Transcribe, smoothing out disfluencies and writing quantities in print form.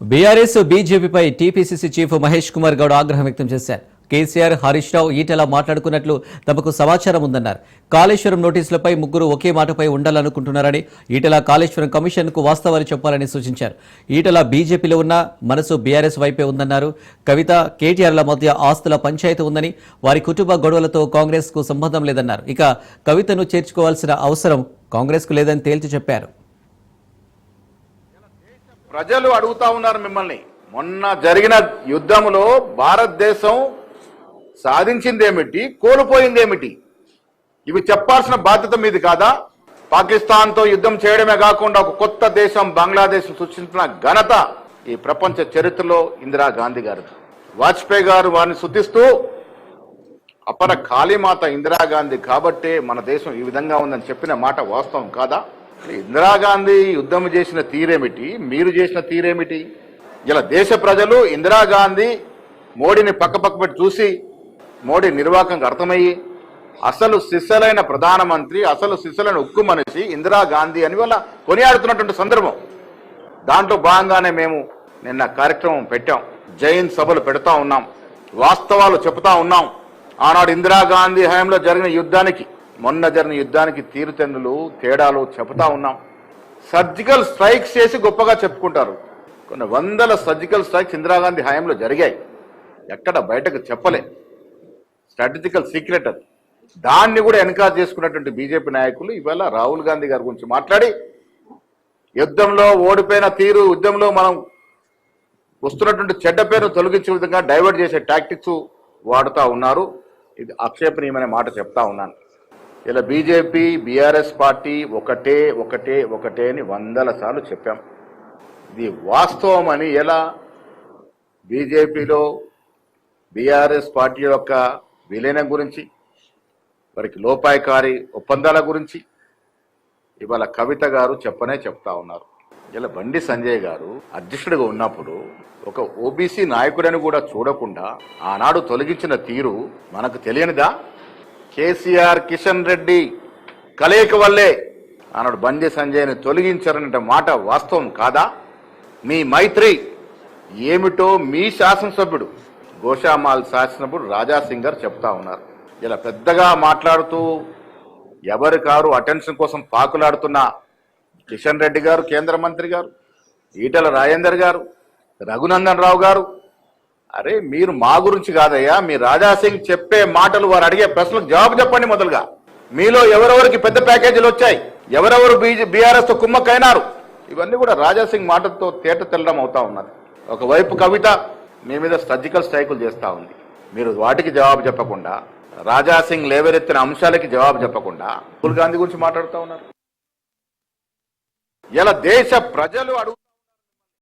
BRS బీజేపీపై TPCC chief Mahesh Kumar Goud ఆగ్రహం వ్యక్తం చేశారు. కేసీఆర్, హరీష్ రావు, ఈటెల మాట్లాడుకున్నట్లు తమకు సమాచారం ఉందన్నారు. కాళేశ్వరం నోటీసులపై ముగ్గురు ఒకే మాటపై ఉండాలనుకుంటున్నారని, ఈటెల కాళేశ్వరం కమిషన్కు వాస్తవాలు చెప్పాలని సూచించారు. ఈటెల బీజేపీలో ఉన్న మనసు బీఆర్ఎస్ వైపే ఉందన్నారు. కవిత, కేటీఆర్ల మధ్య ఆస్తుల పంచాయతీ ఉందని, వారి కుటుంబ గొడవలతో కాంగ్రెస్కు సంబంధం లేదన్నారు. ఇక కవితను చేర్చుకోవాల్సిన అవసరం కాంగ్రెస్కు లేదని తేల్చి చెప్పారు. ప్రజలు అడుగుతా ఉన్నారు మిమ్మల్ని. మొన్న జరిగిన యుద్ధంలో భారతదేశం సాధించిందేమిటి, కోల్పోయిందేమిటి, ఇవి చెప్పాల్సిన బాధ్యత మీది కాదా? పాకిస్తాన్తో యుద్ధం చేయడమే కాకుండా ఒక కొత్త దేశం బంగ్లాదేశ్ సృష్టించిన ఘనత ఈ ప్రపంచ చరిత్రలో ఇందిరాగాంధీ గారు. వాజ్పేయి గారు వారిని శుద్ధిస్తూ అపర కాళీమాత ఇందిరాగాంధీ కాబట్టే మన దేశం ఈ విధంగా ఉందని చెప్పిన మాట వాస్తవం కాదా? ఇందిరాగాంధీ యుద్ధం చేసిన తీరేమిటి, మీరు చేసిన తీరేమిటి? ఇలా దేశ ప్రజలు ఇందిరాగాంధీ మోడీని పక్క పెట్టి చూసి మోడీ నిర్వాహకంగా అర్థమయ్యి అసలు సిస్సలైన ప్రధానమంత్రి, అసలు సిస్సలైన ఉక్కు మనిషి ఇందిరాగాంధీ అని వాళ్ళ కొనియాడుతున్నటువంటి సందర్భం. దాంట్లో భాగంగానే మేము నిన్న కార్యక్రమం పెట్టాం. జైన్ సభలు పెడతా ఉన్నాం, వాస్తవాలు చెప్తా ఉన్నాం. ఆనాడు ఇందిరాగాంధీ హయాంలో జరిగిన యుద్ధానికి, మొన్న జరిగిన యుద్ధానికి తీరుతెన్నులు, తేడాలు చెబుతా ఉన్నాం. సర్జికల్ స్ట్రైక్స్ చేసి గొప్పగా చెప్పుకుంటారు. కొన్ని వందల సర్జికల్ స్ట్రైక్స్ ఇందిరాగాంధీ హయాంలో జరిగాయి, ఎక్కడ బయటకు చెప్పలే. స్ట్రాటజికల్ సీక్రెట్ అది. దాన్ని కూడా ఎన్కరేజ్ చేసుకున్నటువంటి బీజేపీ నాయకులు ఇవాళ రాహుల్ గాంధీ గారి గురించి మాట్లాడి యుద్ధంలో ఓడిపోయిన తీరు, యుద్ధంలో మనం వస్తున్నటువంటి చెడ్డ పేరు తొలగించే విధంగా డైవర్ట్ చేసే టాక్టిక్స్ వాడుతూ ఉన్నారు. ఇది ఆక్షేపణీయమైన మాట చెప్తా ఉన్నాను. ఇలా బీజేపీ, బీఆర్ఎస్ పార్టీ ఒకటే ఒకటే ఒకటే అని వందల సార్లు చెప్పాం. ఇది వాస్తవం అని ఎలా బీజేపీలో బీఆర్ఎస్ పార్టీ యొక్క విలీనం గురించి, వారికి లోపాయకారి ఒప్పందాల గురించి ఇవాళ కవిత గారు చెప్తా ఉన్నారు. ఇలా బండి సంజయ్ గారు అధ్యక్షుడిగా ఉన్నప్పుడు ఒక ఓబీసీ నాయకుడని కూడా చూడకుండా ఆనాడు తొలగించిన తీరు మనకు తెలియనిదా? కేసీఆర్, కిషన్ రెడ్డి కలయిక వల్లే ఆనాడు బండి సంజయ్ని తొలగించారనే మాట వాస్తవం కాదా? మీ మైత్రి ఏమిటో మీ శాసనసభ్యుడు, గోషామాల్ శాసనసభ్యుడు రాజాసింగ్ గారు చెప్తా ఉన్నారు. ఇలా పెద్దగా మాట్లాడుతూ ఎవరి కారు అటెన్షన్ కోసం పాకులాడుతున్న కిషన్ రెడ్డి గారు, కేంద్ర మంత్రి గారు, ఈటెల రాజేందర్ గారు, రఘునందన్ రావు గారు, అరే మీరు మా గురించి కాదయ్యా, మీ రాజాసింగ్ చెప్పే మాటలు, వారు అడిగే ప్రశ్నలకు జవాబు చెప్పండి. మొదలుగా మీలో ఎవరెవరికి పెద్ద ప్యాకేజీలు వచ్చాయి, ఎవరెవరు బీఆర్ఎస్ తో కుమ్మక్కైనారు, ఇవన్నీ కూడా రాజాసింగ్ మాటలతో తేట తెల్లడం అవుతా ఉన్నది. ఒకవైపు కవిత మీ మీద సర్జికల్ స్ట్రైకులు చేస్తూ ఉంది, మీరు వాటికి జవాబు చెప్పకుండా, రాజాసింగ్ లేవరెత్తిన అంశాలకి జవాబు చెప్పకుండా రాహుల్ గాంధీ గురించి మాట్లాడుతూ ఉన్నారు. ఇలా దేశ ప్రజలు అడుగు